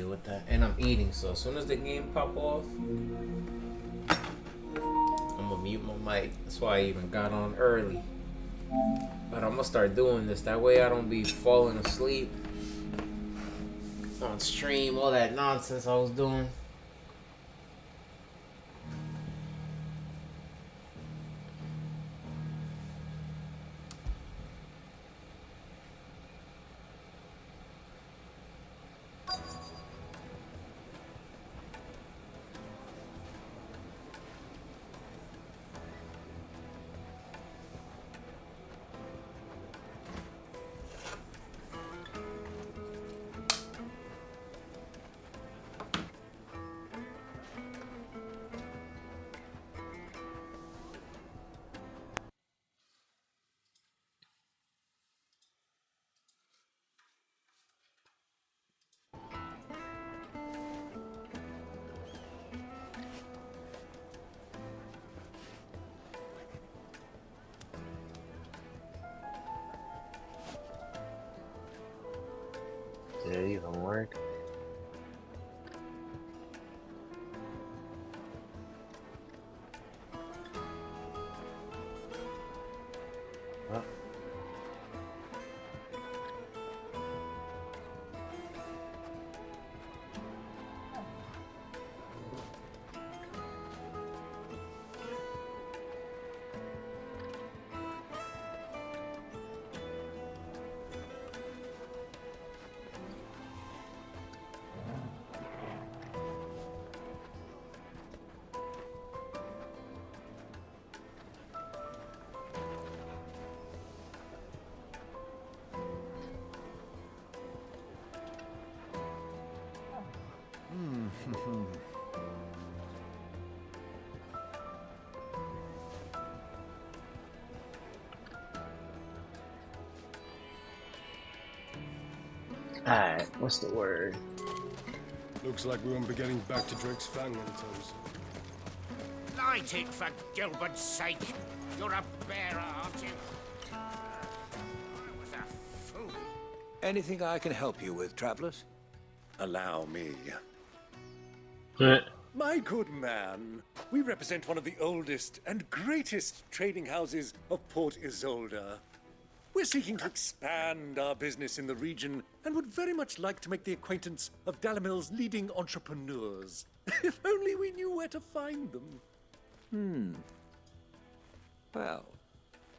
deal with that. And I'm eating, so as soon as the game pop off, I'm gonna mute my mic. That's why I even got on early. But I'm gonna start doing this. That way I don't be falling asleep on stream, all that nonsense I was doing. Did it even work? Huh? Alright, what's the word? Looks like we won't be getting back to Drake's Fang anytime soon. Light it, for Gilbert's sake. You're a bearer, aren't you? I was a fool. Anything I can help you with, travelers? Allow me. Eh. My good man, we represent one of the oldest and greatest trading houses of Port Isolde. We're seeking to expand our business in the region and would very much like to make the acquaintance of Dalamil's leading entrepreneurs. If only we knew where to find them. Well,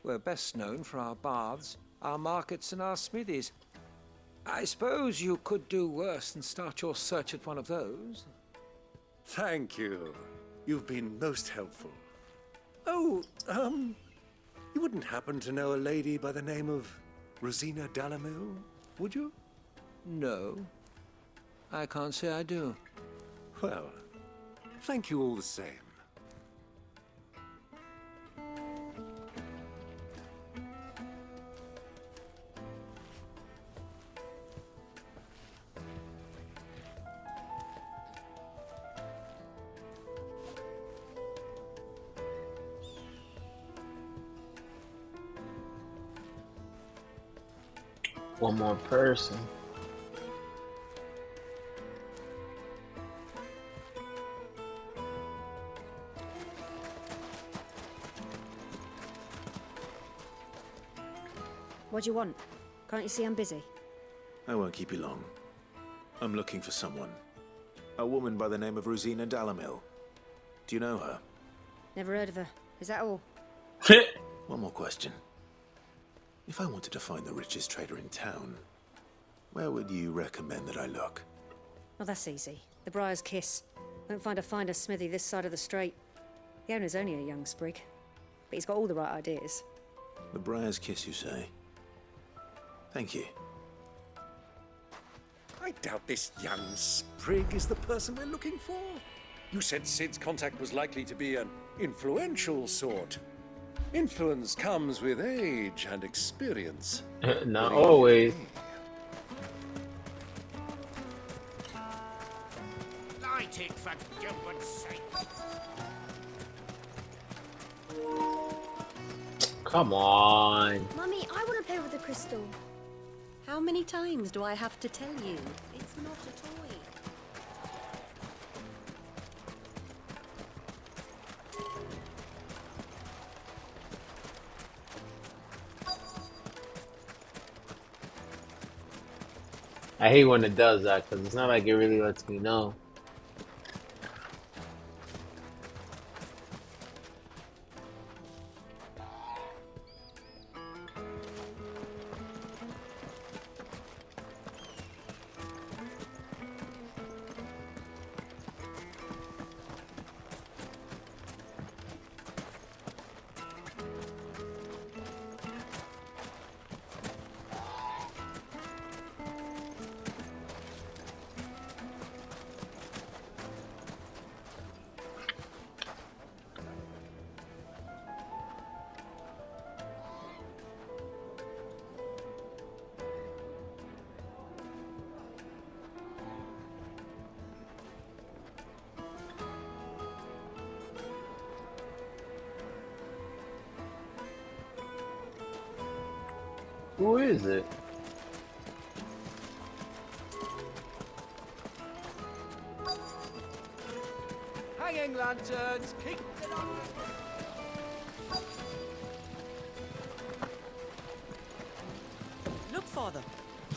we're best known for our baths, our markets, and our smithies. I suppose you could do worse than start your search at one of those. Thank you. You've been most helpful. Oh, you wouldn't happen to know a lady by the name of Rosina Dalamil, would you? No, I can't say I do. Well, thank you all the same. One more person. What do you want? Can't you see I'm busy? I won't keep you long. I'm looking for someone. A woman by the name of Rosina Dalamil. Do you know her? Never heard of her. Is that all? One more question. If I wanted to find the richest trader in town, where would you recommend that I look? Well, that's easy. The Briar's Kiss. Won't find a finer smithy this side of the strait. The owner's only a young sprig, but he's got all the right ideas. The Briar's Kiss, you say? Thank you. I doubt this young sprig is the person we're looking for. You said Sid's contact was likely to be an influential sort. Influence comes with age and experience. Not always. Light it, for Gilbert's sake. Come on. Mummy, I want to play with the crystal. How many times do I have to tell you? It's not a toy. I hate when it does that because it's not like it really lets me know. Who is it? Hanging lanterns, keep it on. Look, Father.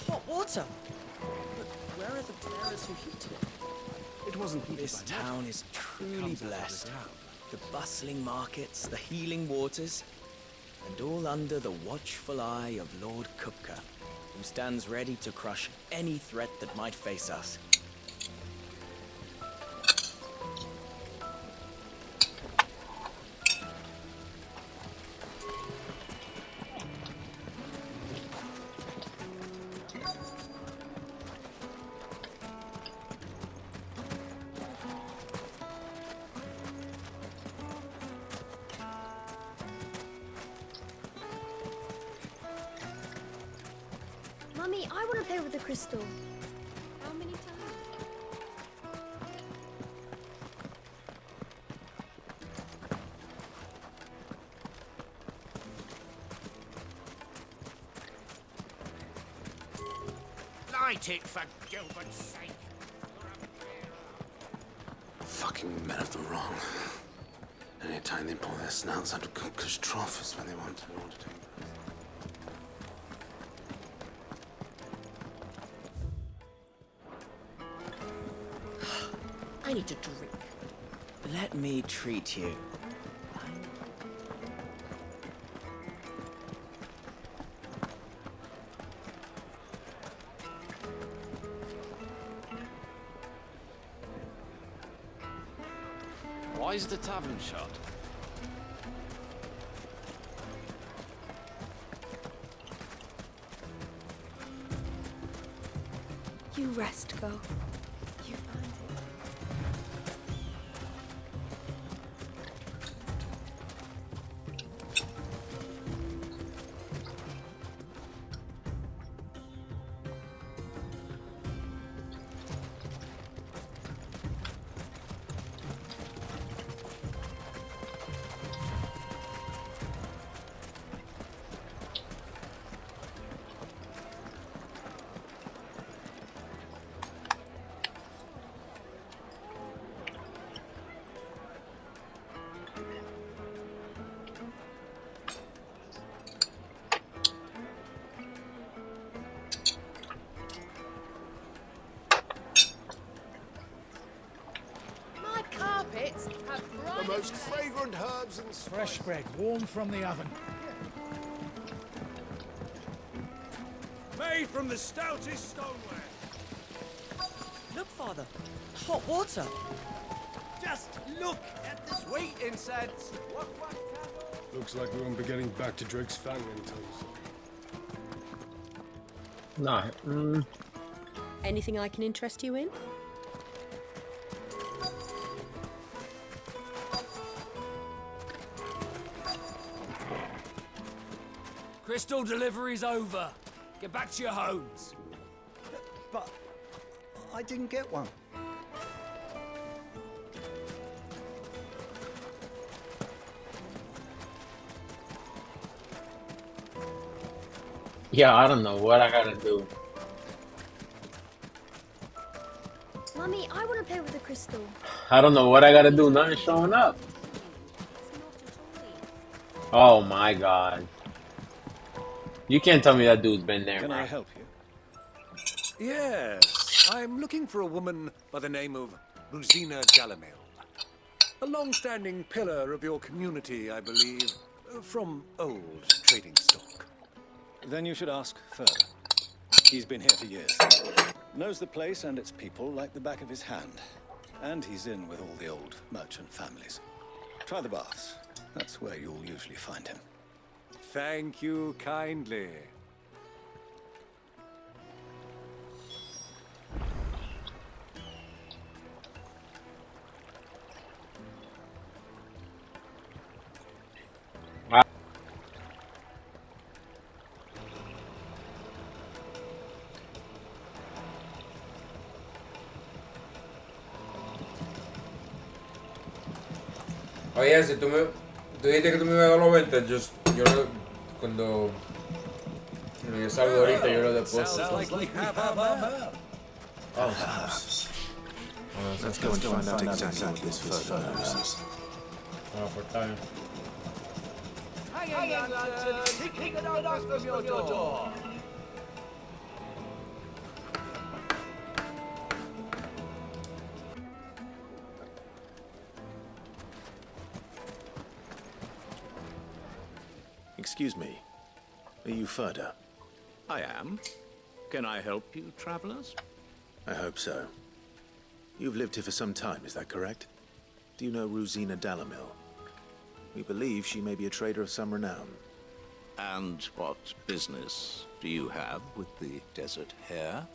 Hot water. But where are the bearers who heated it? It wasn't heated This by town is truly comes out of the blessed. town. The bustling markets, the healing waters, and all under the watchful eye of Lord Kupka, who stands ready to crush any threat that might face us. Mummy, I want to play with the crystal. How many times? Light it, for Gilbert's sake. Fucking men of the wrong. Anytime they pull their snouts out of Kupka's trough is when they want to take place. I need to drink. Let me treat you. Why is the tavern shut? You rest, girl. You earned it. My carpets have The most fragrant herbs and Fresh bread, warm from the oven. Made from the stoutest stoneware. Look, Father. Hot water. Just look at this sweet incense. Looks like we won't be getting back to Drake's Fang anytime soon. Nah. Anything I can interest you in? Crystal delivery's over. Get back to your homes. But I didn't get one. Yeah, I don't know what I gotta do. Mummy, I want to play with the crystal. I don't know what I gotta do. Nothing's showing up. Oh my god. You can't tell me that dude's been there, Can man. I help you? Yes, I'm looking for a woman by the name of Rosina Dalamil. A long-standing pillar of your community, I believe, from old trading stock. Then you should ask further. He's been here for years. Knows the place and its people like the back of his hand. And he's in with all the old merchant families. Try the baths. That's where you'll usually find him. Thank you kindly. Oye, si tú dijiste que tú me ibas a dar los 20, yo lo, cuando yo salgo ahorita, yo lo deposito. Let's go and find out exactly what this further knows. Pues está bien. Excuse me. Are you Furder? I am. Can I help you, travelers? I hope so. You've lived here for some time, is that correct? Do you know Rosina Dalamil? We believe she may be a trader of some renown. And what business do you have with the desert hare?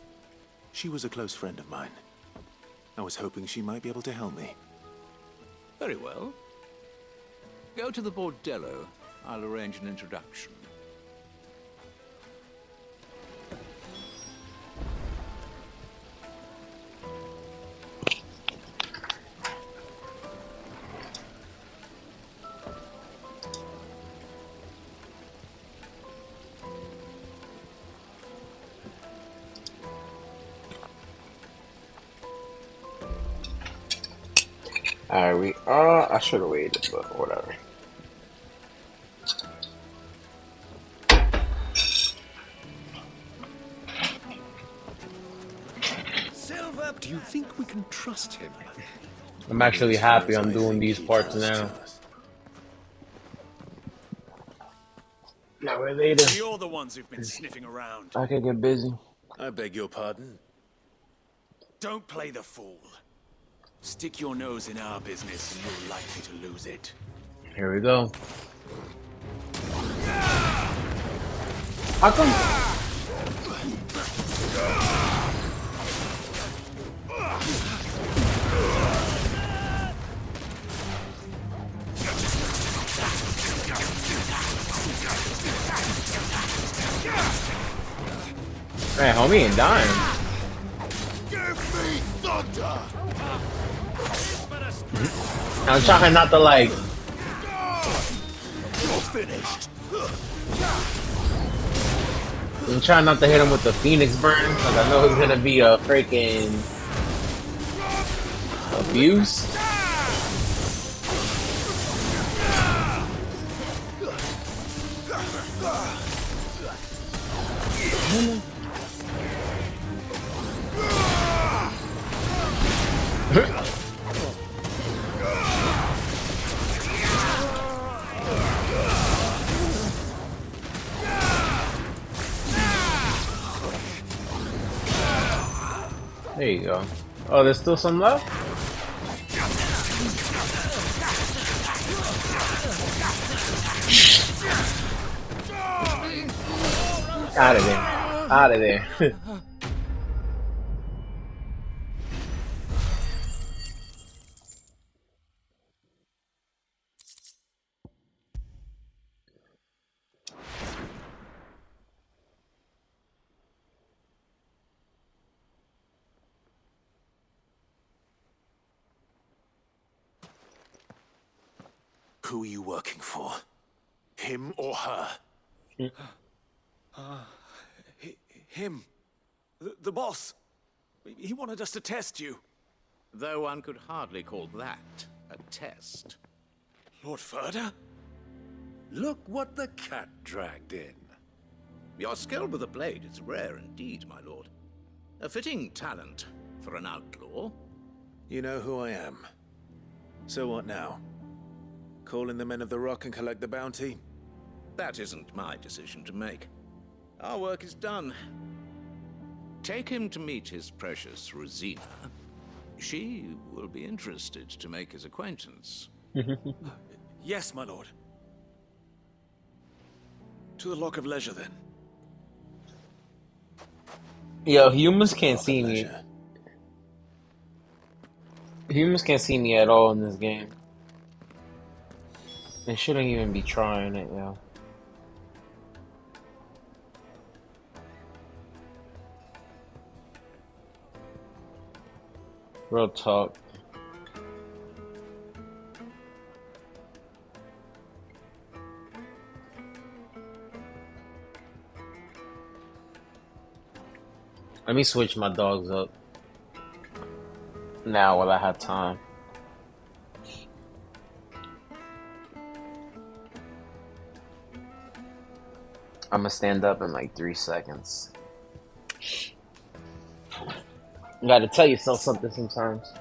She was a close friend of mine. I was hoping she might be able to help me. Very well. Go to the bordello. I'll arrange an introduction. Alright, I should have waited, but whatever. Do you think we can trust him? I'm actually happy I'm doing these parts now. Not related. You're the ones who've been sniffing around. I can get busy. I beg your pardon? Don't play the fool. Stick your nose in our business and you're likely to lose it. Here we go. How come? Hey, homie ain't dying. Give me thunder! I'm trying not to like. You're finished. I'm trying not to hit him with the Phoenix burn because I know it's gonna be a freaking abuse. There you go. Oh, there's still some left? Out of there. Out of there. Who are you working for? Him or her? Him. The boss. He wanted us to test you. Though one could hardly call that a test. Lord Furder? Look what the cat dragged in. Your skill with the blade is rare indeed, my lord. A fitting talent for an outlaw. You know who I am. So what now? Call in the men of the Rock and collect the bounty? That isn't my decision to make. Our work is done. Take him to meet his precious Rosina. She will be interested to make his acquaintance. Yes, my lord. To the Lock of Leisure, then. Yo, humans can't see me. Humans can't see me at all in this game. They shouldn't even be trying it, yo. Real talk. Let me switch my dogs up now while I have time. I'm gonna stand up in like 3 seconds. You gotta tell yourself something sometimes.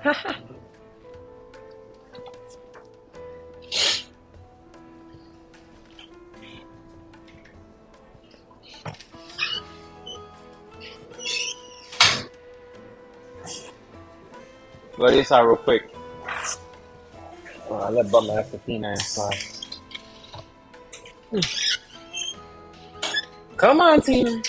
Go inside real quick. I let Bum ask Athena inside. Come on, Tina.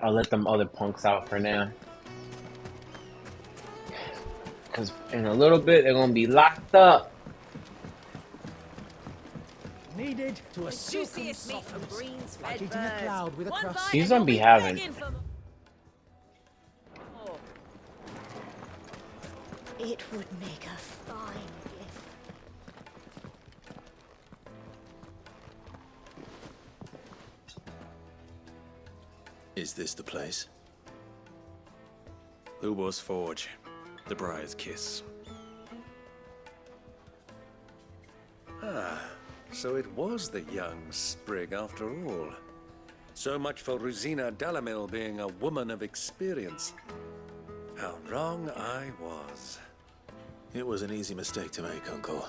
I'll let them other punks out for now. Because in a little bit, they're going to be locked up. Needed to a silken softness, like eating a cloud with a crust. These don't be having. It would make a fine gift. Is this the place? Lubor's Forge. The Briar's Kiss. Ah, so it was the young sprig after all. So much for Rosina Dalamil being a woman of experience. How wrong I was. It was an easy mistake to make, Uncle.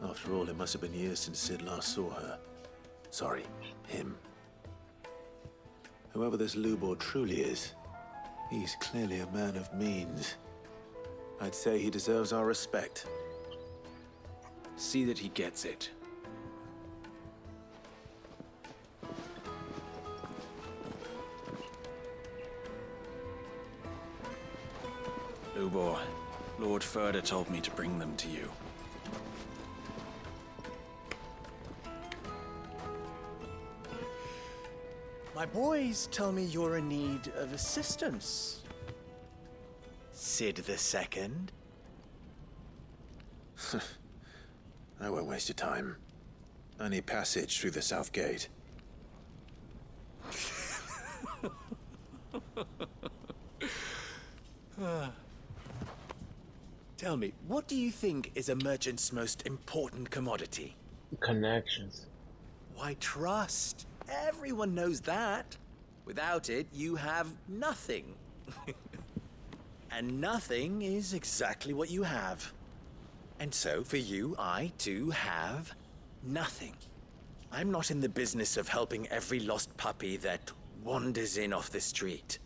After all, it must have been years since Sid last saw her. Sorry, him. Whoever this Lubor truly is, he's clearly a man of means. I'd say he deserves our respect. See that he gets it. Lubor, Lord Furder told me to bring them to you. My boys tell me you're in need of assistance. Sid the Second. I won't waste your time. I need passage through the south gate. Tell me, what do you think is a merchant's most important commodity? Connections. Why, trust. Everyone knows that. Without it, you have nothing. And nothing is exactly what you have. And so, for you, I, too, have nothing. I'm not in the business of helping every lost puppy that wanders in off the street.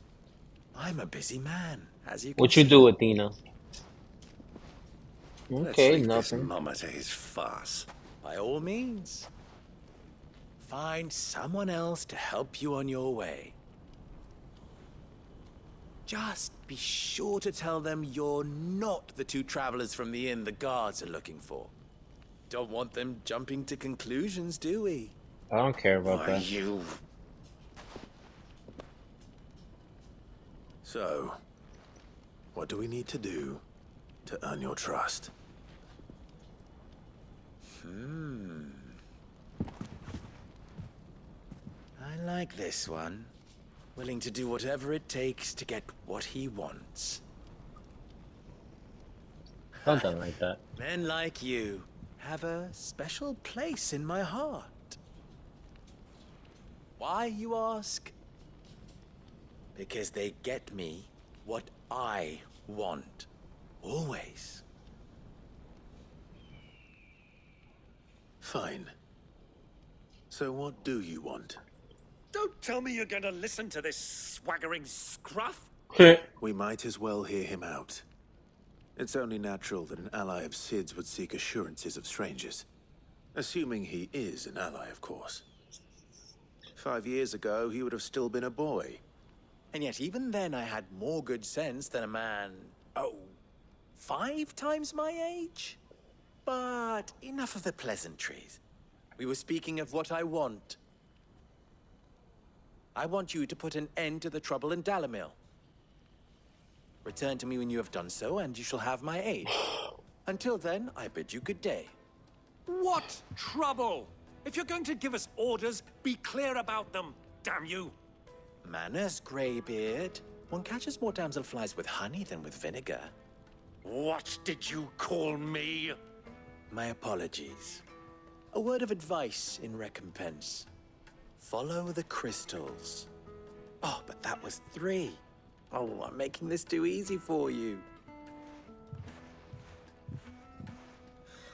I'm a busy man, as you can What you see. do, Athena? Let's Okay, leave nothing. this mama to his farce. by all means, find someone else to help you on your way. Just be sure to tell them you're not the two travelers from the inn the guards are looking for. Don't want them jumping to conclusions, do we? I don't care about that. You. So, what do we need to do to earn your trust? I like this one. Willing to do whatever it takes to get what he wants. Something like that. Men like you have a special place in my heart. Why, you ask? Because they get me what I want. Always. Fine. So what do you want? Don't tell me you're going to listen to this swaggering scruff. We might as well hear him out. It's only natural that an ally of Sid's would seek assurances of strangers. Assuming he is an ally, of course. 5 years ago, he would have still been a boy. And yet even then I had more good sense than a man, 5 times my age? But enough of the pleasantries. We were speaking of what I want. I want you to put an end to the trouble in Dalamil. Return to me when you have done so, and you shall have my aid. Until then, I bid you good day. What trouble? If you're going to give us orders, be clear about them, damn you. Manners, Greybeard. One catches more damselflies with honey than with vinegar. What did you call me? My apologies. A word of advice in recompense. Follow the crystals. Oh, but that was 3. Oh, I'm making this too easy for you.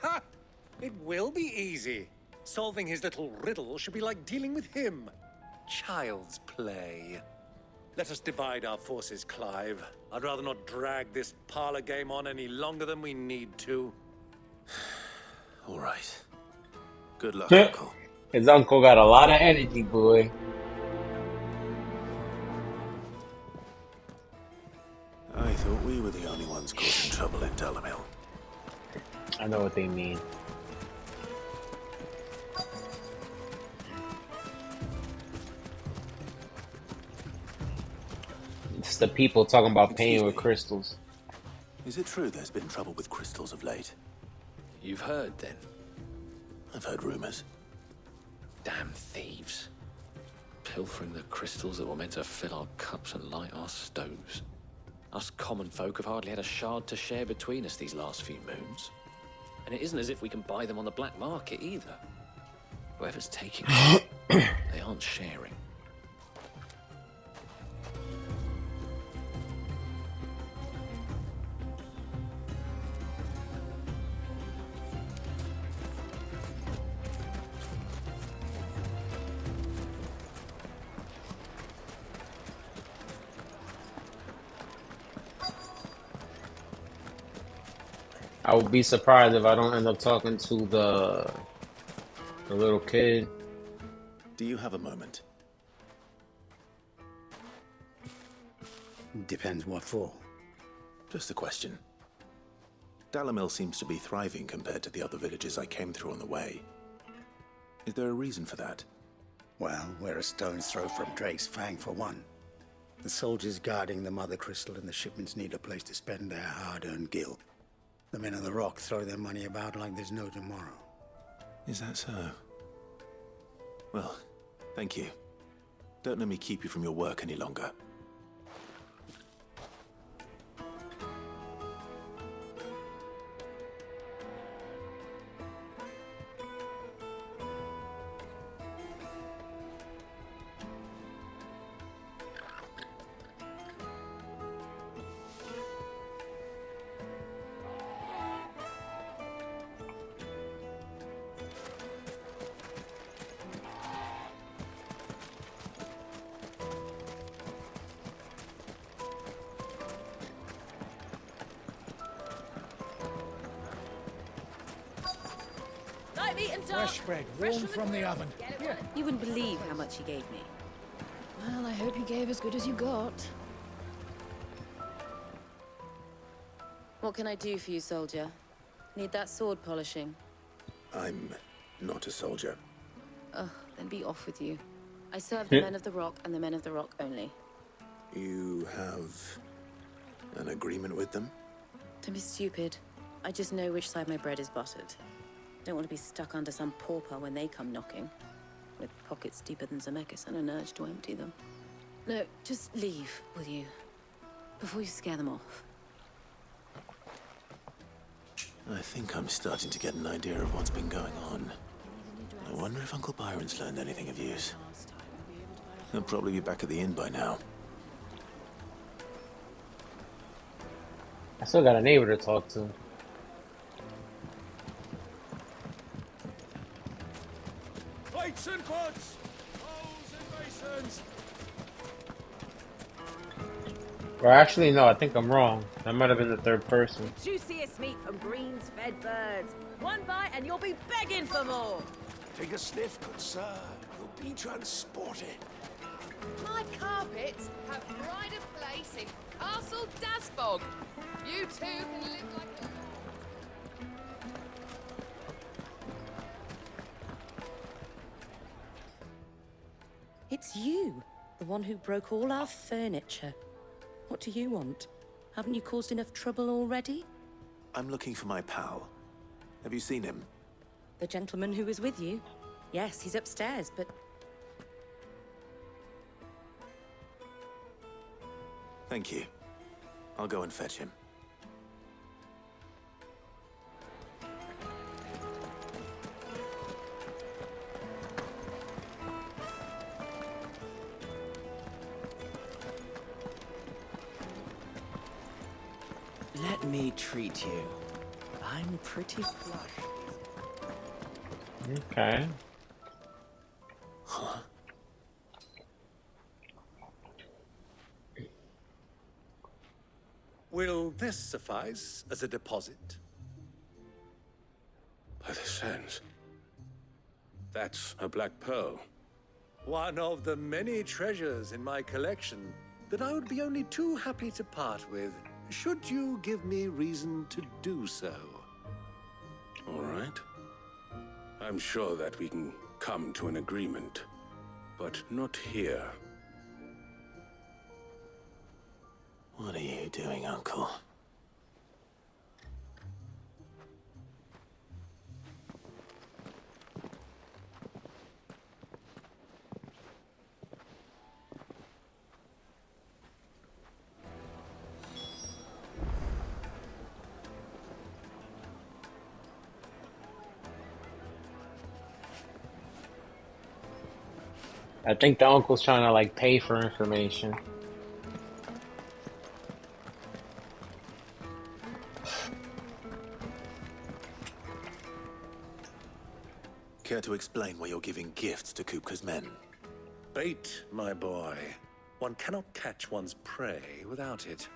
Ha! It will be easy. Solving his little riddle should be like dealing with him. Child's play. Let us divide our forces, Clive. I'd rather not drag this parlor game on any longer than we need to. All right. Good luck, Uncle. His uncle got a lot of energy, boy. I thought we were the only ones causing trouble in Dalamil. I know what they mean. It's the people talking about paying with crystals. Is it true there's been trouble with crystals of late? You've heard, then? I've heard rumors. Damn thieves. Pilfering the crystals that were meant to fill our cups and light our stoves. Us common folk have hardly had a shard to share between us these last few moons. And it isn't as if we can buy them on the black market either. Whoever's taking them, they aren't sharing. I would be surprised if I don't end up talking to the little kid. Do you have a moment? Depends what for. Just a question. Dalamil seems to be thriving compared to the other villages I came through on the way. Is there a reason for that? Well, we're a stone's throw from Drake's Fang for one. The soldiers guarding the Mother Crystal and the shipments need a place to spend their hard-earned gil. The men of the Rock throw their money about like there's no tomorrow. Is that so? Well, thank you. Don't let me keep you from your work any longer. Let me and dark. Fresh bread, warm from the oven. Here. You wouldn't believe how much he gave me. Well, I hope you gave as good as you got. What can I do for you, soldier? Need that sword polishing? I'm not a soldier. Ugh, then be off with you. I serve the men of the Rock and the men of the Rock only. You have an agreement with them? Don't be stupid. I just know which side my bread is buttered. Don't want to be stuck under some pauper when they come knocking, with pockets deeper than Zemeckis and an urge to empty them. No, just leave, will you? Before you scare them off. I think I'm starting to get an idea of what's been going on. I wonder if Uncle Byron's learned anything of use. He'll probably be back at the inn by now. I still got a neighbor to talk to. Plates and pots! Bowls and basins! Or actually, no, I think I'm wrong. That might have been the third person. Juiciest meat from greens-fed birds. One bite and you'll be begging for more. Take a sniff, good sir. You'll be transported. My carpets have pride of place in Castle Dasbog. You two can live like a... It's you, the one who broke all our furniture. What do you want? Haven't you caused enough trouble already? I'm looking for my pal. Have you seen him? The gentleman who was with you? Yes, he's upstairs, but... Thank you. I'll go and fetch him. Let me treat you. I'm pretty flush. Okay. Huh? Will this suffice as a deposit? By the sands. That's a black pearl. One of the many treasures in my collection that I would be only too happy to part with, should you give me reason to do so. All right. I'm sure that we can come to an agreement, but not here. What are you doing, Uncle? I think the uncle's trying to like pay for information. Care to explain why you're giving gifts to Kupka's men? Bait, my boy. One cannot catch one's prey without it.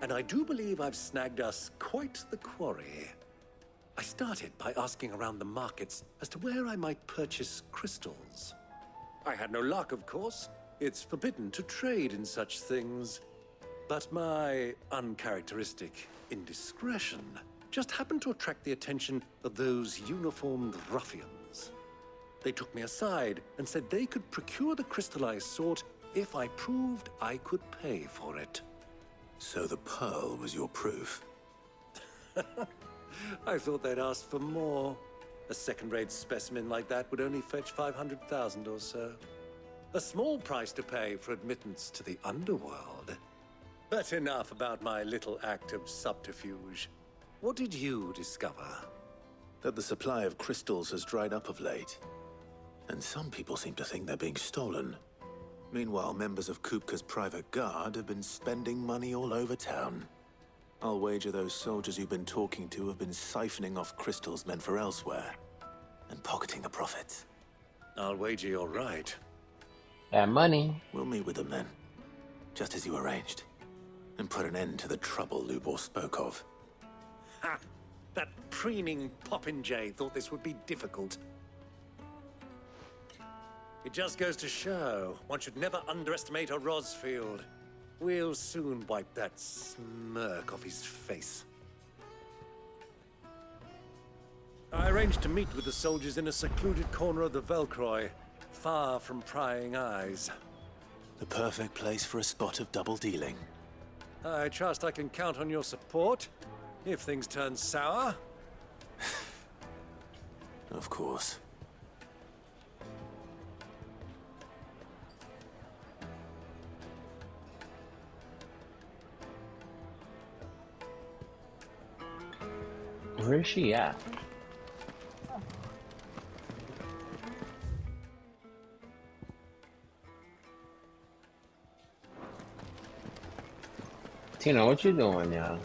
And I do believe I've snagged us quite the quarry. I started by asking around the markets as to where I might purchase crystals. I had no luck, of course. It's forbidden to trade in such things. But my uncharacteristic indiscretion just happened to attract the attention of those uniformed ruffians. They took me aside and said they could procure the crystallized sort if I proved I could pay for it. So the pearl was your proof? I thought they'd ask for more. A second-rate specimen like that would only fetch 500,000 or so. A small price to pay for admittance to the underworld. But enough about my little act of subterfuge. What did you discover? That the supply of crystals has dried up of late. And some people seem to think they're being stolen. Meanwhile, members of Kupka's private guard have been spending money all over town. I'll wager those soldiers you've been talking to have been siphoning off crystals meant for elsewhere, and pocketing the profits. I'll wager you're right. That money. We'll meet with them then, just as you arranged, and put an end to the trouble Lubor spoke of. Ha! That preening popinjay thought this would be difficult. It just goes to show, one should never underestimate a Rosfield. We'll soon wipe that smirk off his face. I arranged to meet with the soldiers in a secluded corner of the Velcroy, far from prying eyes. The perfect place for a spot of double dealing. I trust I can count on your support, if things turn sour. Of course. Where is she at? Tina, what you doing now?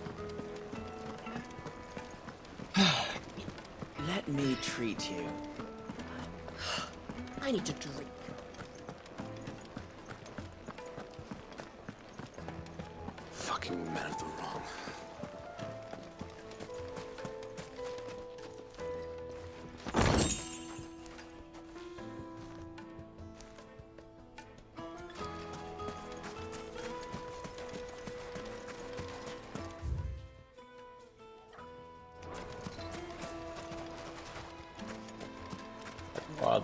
Let me treat you. I need to drink. Fucking man of the wrong.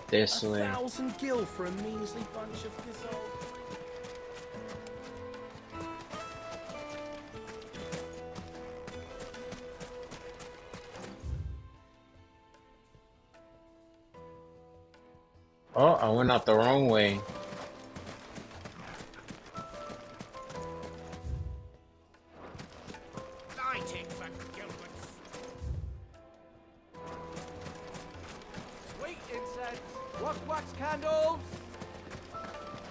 This way. 1,000 gil for a measly bunch of gazelle. Oh, I went out the wrong way. Lighting for Gilbert's. Sweet incense. Wax candles.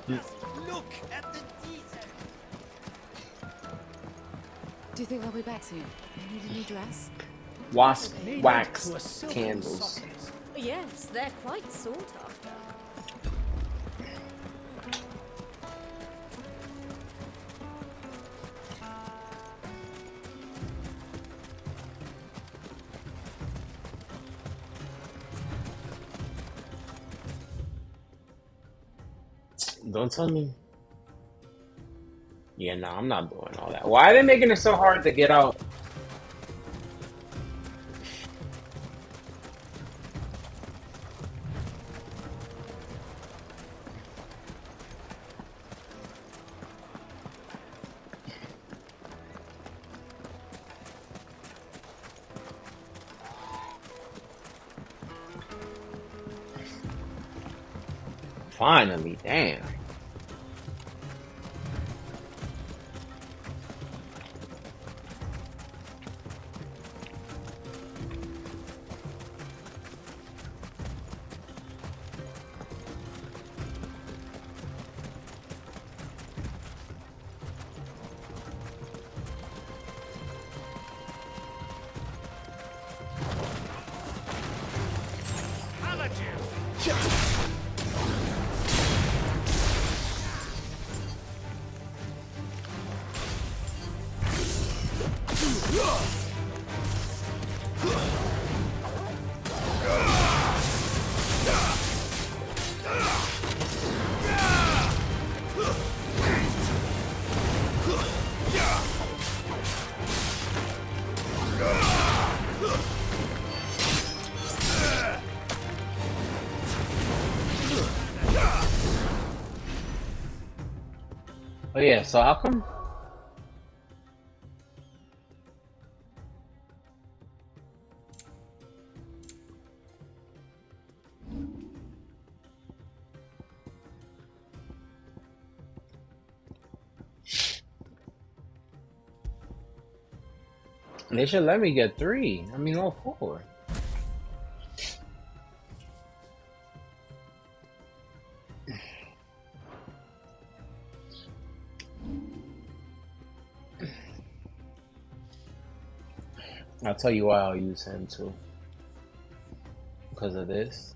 Just look at the detail. Do you think they'll be back soon? You need a new dress? Wax candles. Yes, they're quite sought after. Don't tell me. Yeah, no, I'm not doing all that. Why are they making it so hard to get out? Finally, damn. Oh yeah, so how come? They should let me get 3. I mean, all 4. I'll tell you why I'll use him too. Because of this.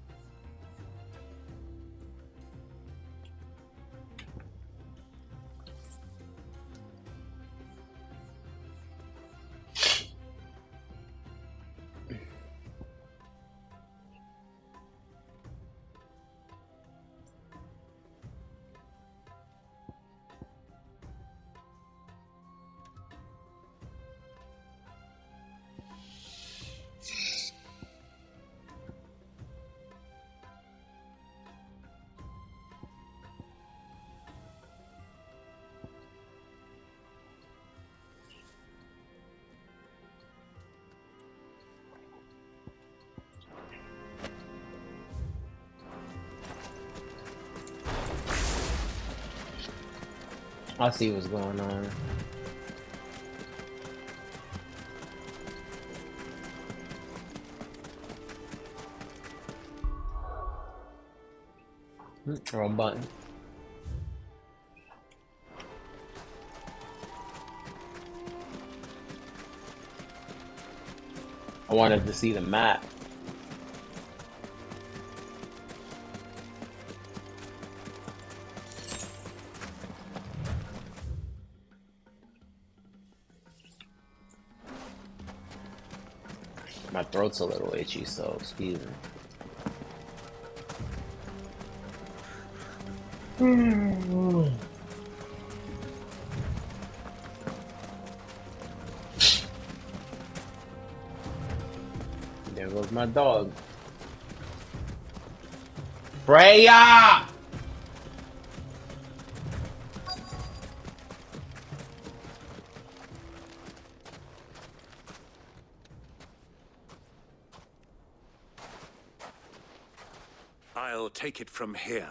I see what's going on. Wrong button. I wanted to see the map. My throat's a little itchy, so excuse me. There goes my dog. Freya! I'll take it from here.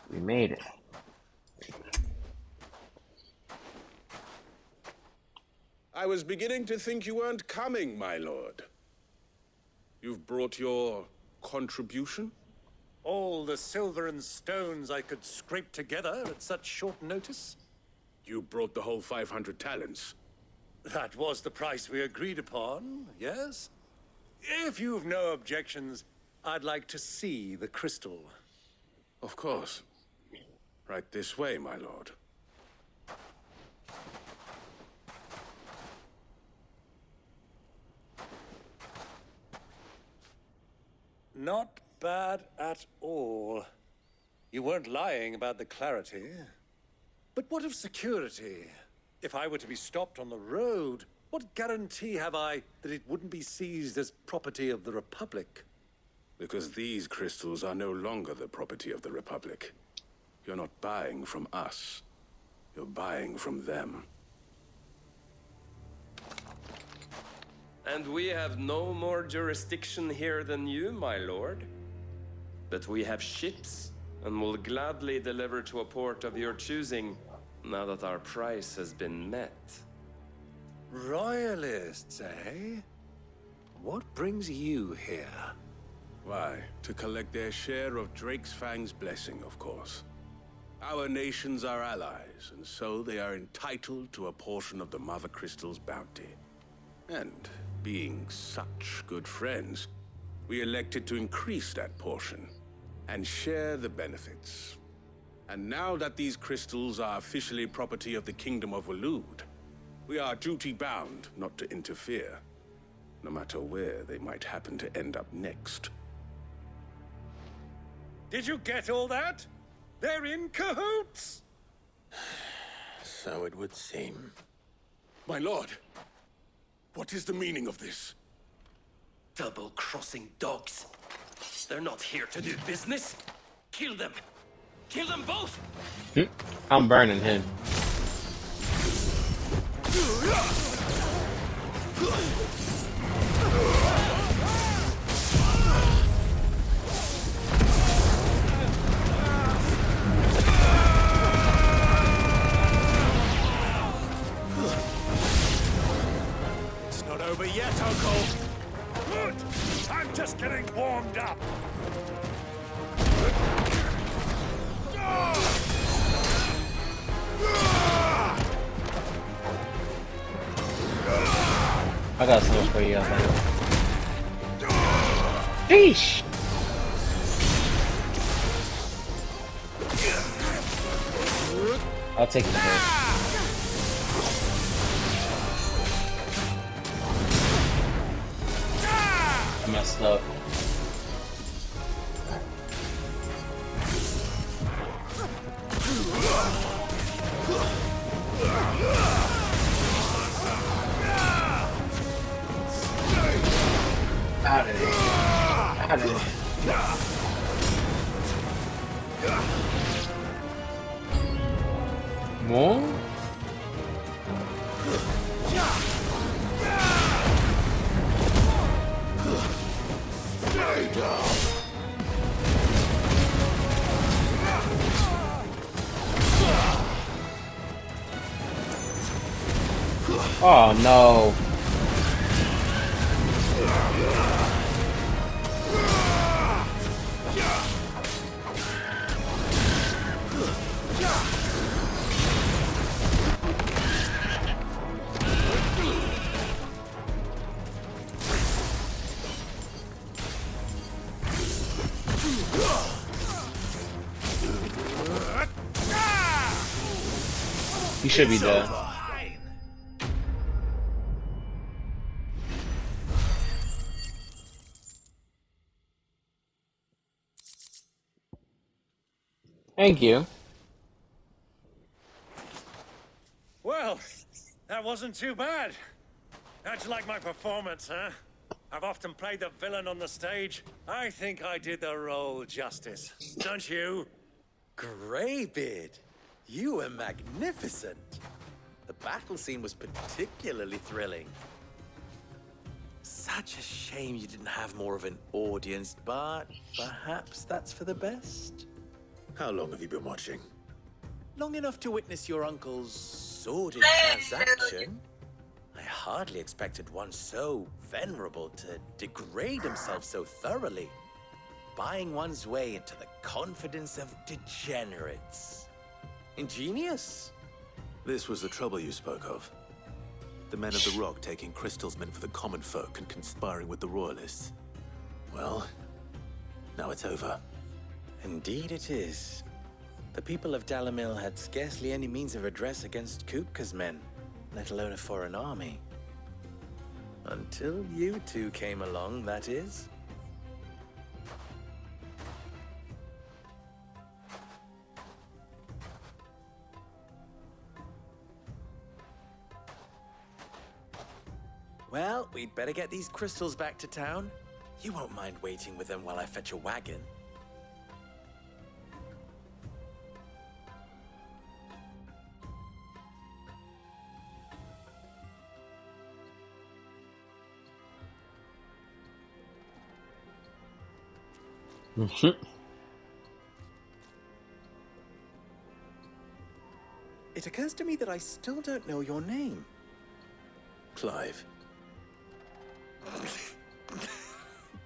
We made it. I was beginning to think you weren't coming, my lord. You've brought your contribution? All the silver and stones I could scrape together at such short notice? You brought the whole 500 talents. That was the price we agreed upon, yes? If you've no objections, I'd like to see the crystal. Of course. Right this way, my lord. Not bad at all. You weren't lying about the clarity. But what of security? If I were to be stopped on the road, what guarantee have I that it wouldn't be seized as property of the Republic? Because these crystals are no longer the property of the Republic. You're not buying from us. You're buying from them. And we have no more jurisdiction here than you, my lord. But we have ships, and will gladly deliver to a port of your choosing, now that our price has been met. Royalists, eh? What brings you here? Why, to collect their share of Drake's Fang's blessing, of course. Our nations are allies, and so they are entitled to a portion of the Mother Crystal's bounty. And being such good friends, we elected to increase that portion and share the benefits. And now that these crystals are officially property of the Kingdom of Waloed, we are duty-bound not to interfere, no matter where they might happen to end up next. Did you get all that? They're in cahoots! So it would seem. My lord, what is the meaning of this? Double-crossing dogs. They're not here to do business. Kill them. Kill them both! I'm burning him. It's not over yet, Uncle. Good. I'm just getting warmed up. I got something for you, I think. Sheesh! I'll take the hit. I messed up. Out of there. Out of there. More? Oh no. He should be dead. Thank you. Well, that wasn't too bad. How'd you like my performance, huh? I've often played the villain on the stage. I think I did the role justice. Don't you? Greybeard, you were magnificent. The battle scene was particularly thrilling. Such a shame you didn't have more of an audience, but perhaps that's for the best. How long have you been watching? Long enough to witness your uncle's sordid transaction. I hardly expected one so venerable to degrade himself so thoroughly. Buying one's way into the confidence of degenerates. Ingenious. This was the trouble you spoke of. The men of the Rock taking crystals meant for the common folk and conspiring with the Royalists. Well, now it's over. Indeed it is. The people of Dalamil had scarcely any means of redress against Kupka's men, let alone a foreign army. Until you two came along, that is. Well, we'd better get these crystals back to town. You won't mind waiting with them while I fetch a wagon. It occurs to me that I still don't know your name. Clive.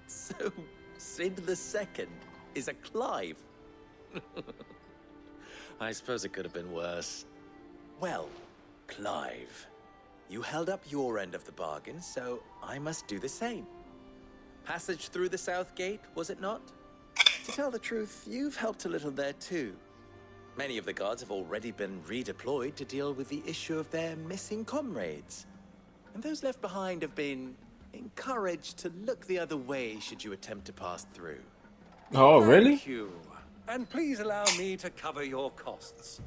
So, Sid the Second is a Clive. I suppose it could have been worse. Well, Clive, you held up your end of the bargain, so I must do the same. Passage through the South Gate, was it not? To tell the truth, you've helped a little there too. Many of the guards have already been redeployed to deal with the issue of their missing comrades. And those left behind have been encouraged to look the other way should you attempt to pass through. Oh, really? Thank you. And please allow me to cover your costs.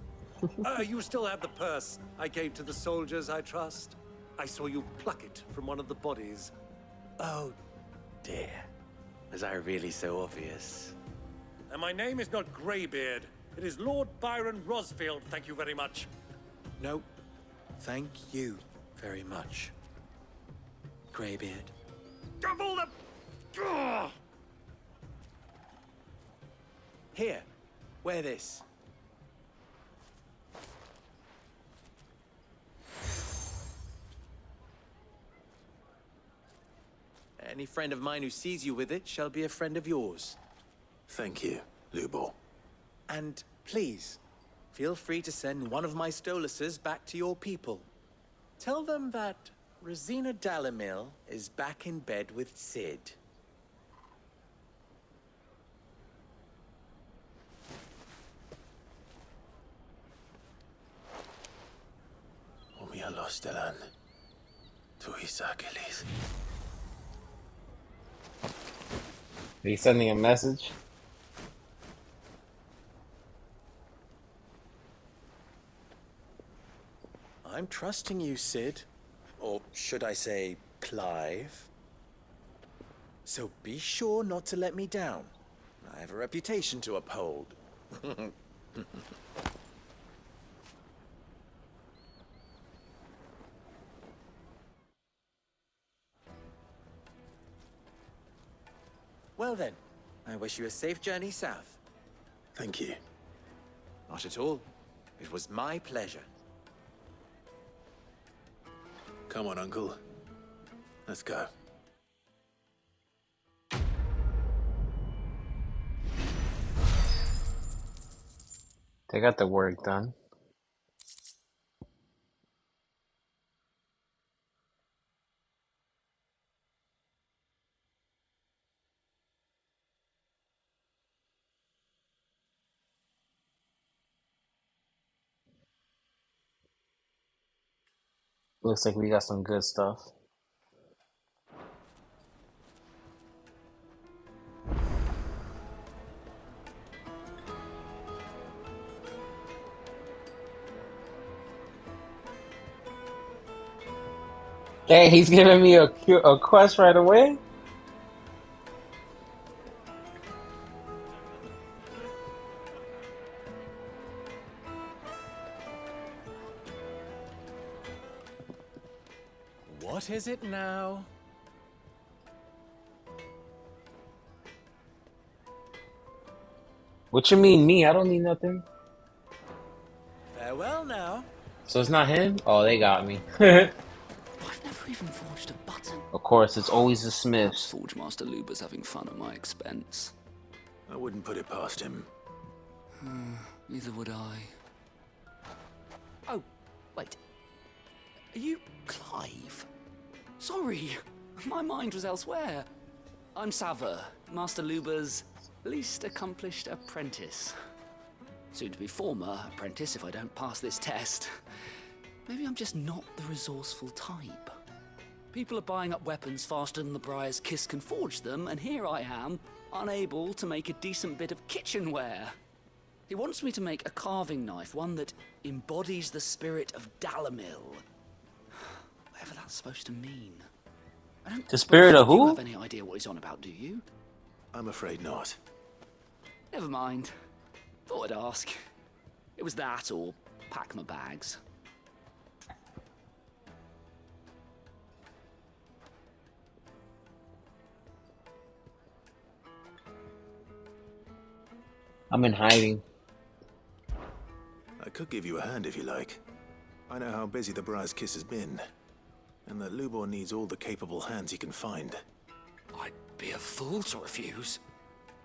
You still have the purse I gave to the soldiers, I trust? I saw you pluck it from one of the bodies. Oh, dear. Was I really so obvious? And my name is not Greybeard. It is Lord Byron Rosfield, thank you very much. No, thank you very much, Greybeard. Double the... Ugh! Here, wear this. Any friend of mine who sees you with it shall be a friend of yours. Thank you, Lubor. And please, feel free to send one of my Stoluses back to your people. Tell them that Rosina Dalamil is back in bed with Sid. Umia Lostelan. Tuisakelis. Are you sending a message? I'm trusting you, Sid. Or should I say, Clive. So be sure not to let me down. I have a reputation to uphold. Well then, I wish you a safe journey south. Thank you. Not at all. It was my pleasure. Come on, Uncle. Let's go. They got the work done. Looks like we got some good stuff. Hey, he's giving me a quest right away? What is it now? What you mean me? I don't need nothing. Farewell now. So it's not him? Oh, they got me. I've never even forged a button. Of course, it's always the Perhaps Smiths. Forge Master Luber's having fun at my expense. I wouldn't put it past him. Neither would I. Oh, wait. Are you Clive? Sorry, my mind was elsewhere. I'm Sava, Master Luber's least accomplished apprentice. Soon to be former apprentice if I don't pass this test. Maybe I'm just not the resourceful type. People are buying up weapons faster than the Briar's Kiss can forge them, and here I am, unable to make a decent bit of kitchenware. He wants me to make a carving knife, one that embodies the spirit of Dalamil. Whatever that's supposed to mean. I don't The spirit of suppose you who? have any idea what he's on about, do you? I'm afraid not. Never mind. Thought I'd ask. It was that or pack my bags. I'm in hiding. I could give you a hand if you like. I know how busy the Briar's Kiss has been, and that Lubor needs all the capable hands he can find. I'd be a fool to refuse.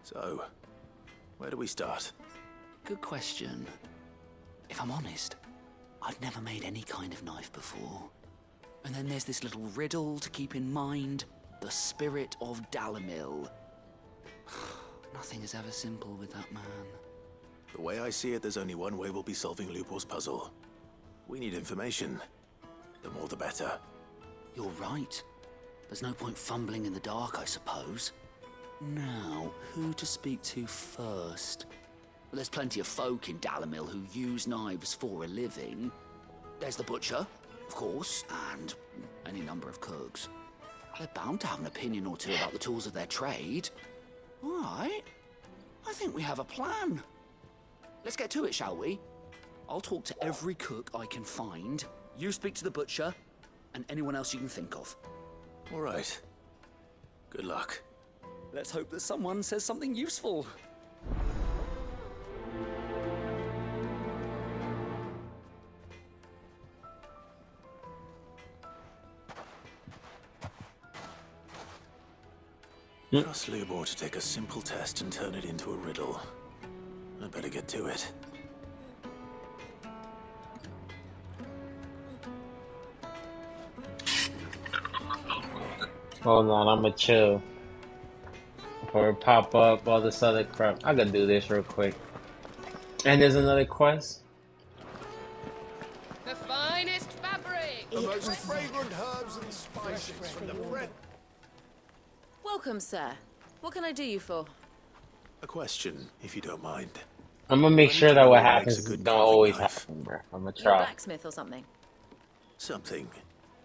So, where do we start? Good question. If I'm honest, I've never made any kind of knife before. And then there's this little riddle to keep in mind. The spirit of Dalamil. Nothing is ever simple with that man. The way I see it, there's only one way we'll be solving Lubor's puzzle. We need information. The more the better. You're right. There's no point fumbling in the dark, I suppose. Now, who to speak to first? Well, there's plenty of folk in Dalamil who use knives for a living. There's the butcher, of course, and any number of cooks. They're bound to have an opinion or two about the tools of their trade. All right. I think we have a plan. Let's get to it, shall we? I'll talk to every cook I can find. You speak to the butcher, and anyone else you can think of. All right. Good luck. Let's hope that someone says something useful. Trust Lubor to take a simple test and turn it into a riddle. I'd better get to it. Hold on, I'ma chill. Before it pop up, all this other crap. I can do this real quick. And there's another quest. The finest fabric! The most fragrant herbs and spices from the bread. Welcome, sir. What can I do you for? A question, if you don't mind. I'm gonna make sure that what Makes a happens good don't carving always knife. happen, bro. I'm gonna You're a try. blacksmith or something? Something,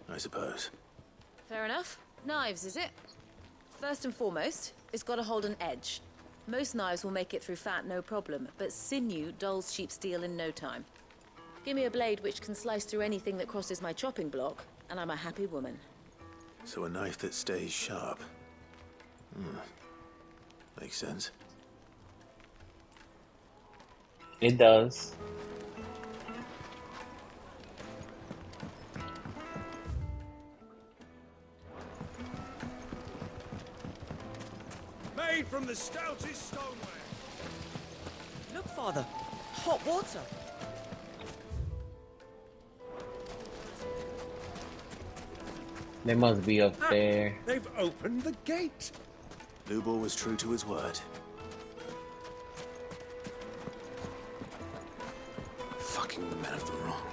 I suppose. Fair enough. Knives, is it? First and foremost, it's got to hold an edge. Most knives will make it through fat no problem, but sinew dulls cheap steel in no time. Give me a blade which can slice through anything that crosses my chopping block, and I'm a happy woman. So a knife that stays sharp. Makes sense. It does. from the stoutest stoneware. Look, Father. Hot water. They must be up there. They've opened the gate. Lubor was true to his word. Fucking men of the wrong.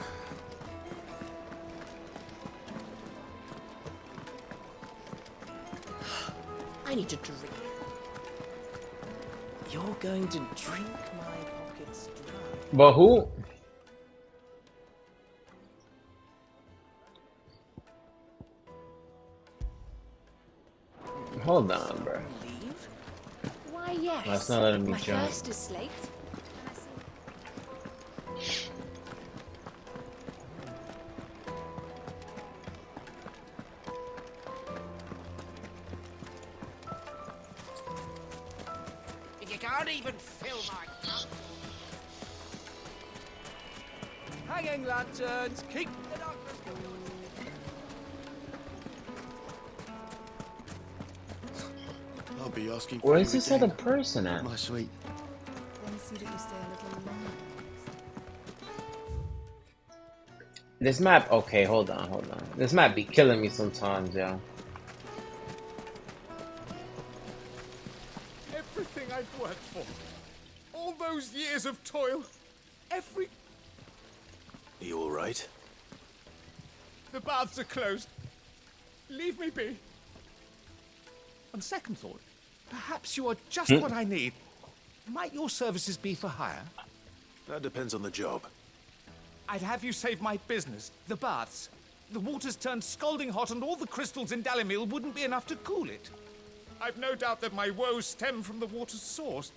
I need to drink. You're going to drink my pockets dry. But who? Hold on, bro. Leave? Why, yes. That's not letting me my jump. thirst is slaked. You can't even fill my cup. Hanging lanterns, keep the darkness going. I'll be asking. Where is this other person at? My sweet. Then see that you stay a little longer. This map, okay, hold on. This map be killing me sometimes, yo. Everything I've worked for. All those years of toil. Every... Are you all right? The baths are closed. Leave me be. On second thought, perhaps you are just what I need. Might your services be for hire? That depends on the job. I'd have you save my business, the baths. The water's turned scalding hot and all the crystals in Dalimil wouldn't be enough to cool it. I've no doubt that my woes stem from the water's source.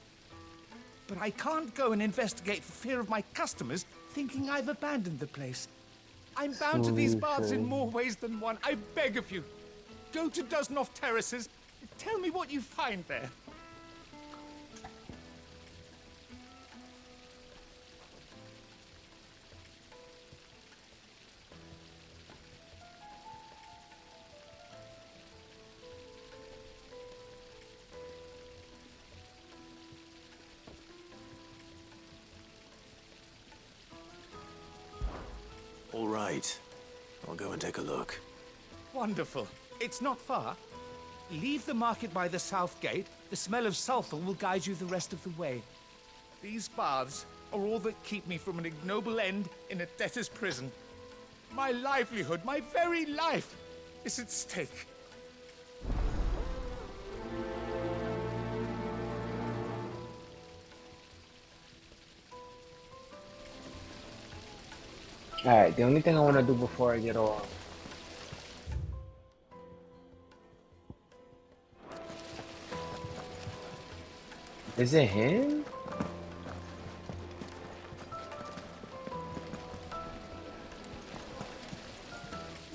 But I can't go and investigate for fear of my customers thinking I've abandoned the place. I'm bound to these baths in more ways than one. I beg of you. Go to Dusnoff Terraces. Tell me what you find there. All right. I'll go and take a look. Wonderful. It's not far. Leave the market by the south gate. The smell of sulfur will guide you the rest of the way. These baths are all that keep me from an ignoble end in a debtor's prison. My livelihood, my very life, is at stake. Alright, the only thing I want to do before I get off. Is it him?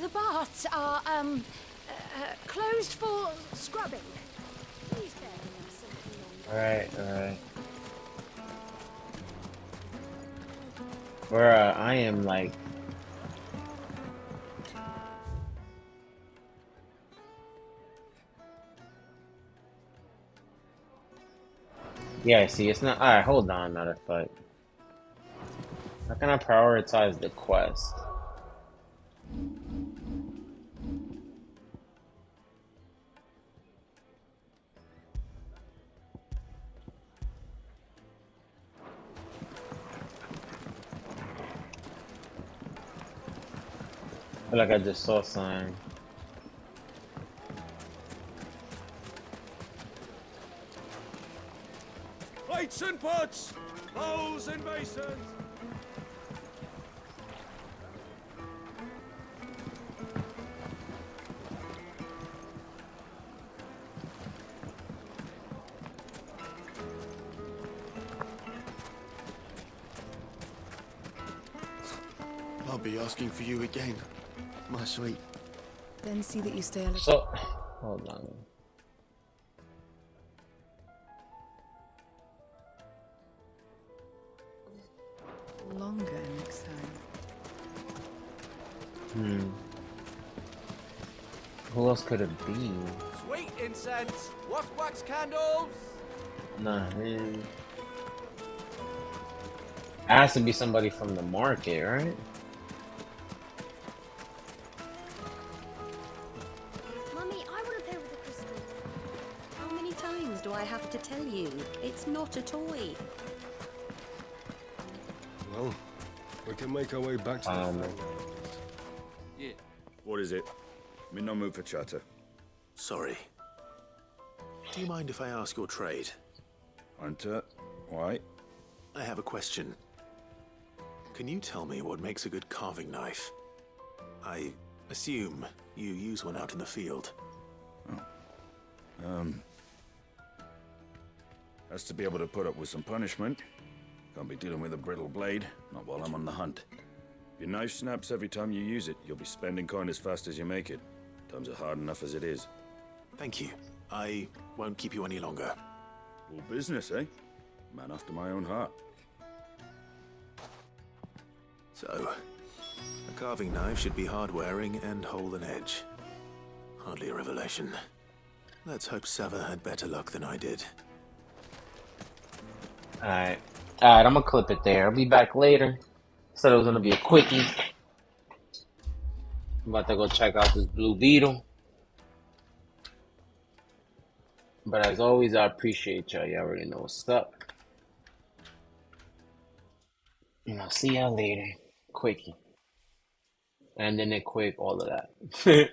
The baths are, closed for scrubbing. Please bear with us a little longer. Alright. Where I am like. Yeah, see, it's not. Alright, hold on, matter of fact. How can I prioritize the quest? I feel like I just saw something. Plates and pots, bowls and basins. I'll be asking for you again, my sweet. Then see that you stay a little. So, hold on. Longer next time. Who else could it be? Sweet incense, wax candles. Nah, man. It has to be somebody from the market, right? Mummy, I want to play with the crystal. How many times do I have to tell you? It's not a toy. Well, we can make our way back to the Yeah. What is it? I'm in no mood for chatter. Sorry. Do you mind if I ask your trade? Hunter, why? I have a question. Can you tell me what makes a good carving knife? I assume you use one out in the field. Has to be able to put up with some punishment. Can't be dealing with a brittle blade, not while I'm on the hunt. If your knife snaps every time you use it, you'll be spending coin as fast as you make it. Times are hard enough as it is. Thank you. I won't keep you any longer. All business, eh? Man after my own heart. So, a carving knife should be hard-wearing and hold an edge. Hardly a revelation. Let's hope Sava had better luck than I did. Alright. Alright, I'm gonna clip it there. I'll be back later. Said it was gonna be a quickie. I'm about to go check out this Blue Beetle. But as always, I appreciate y'all. Y'all already know what's up. And I'll see y'all later. Quickie. And then it quick, all of that.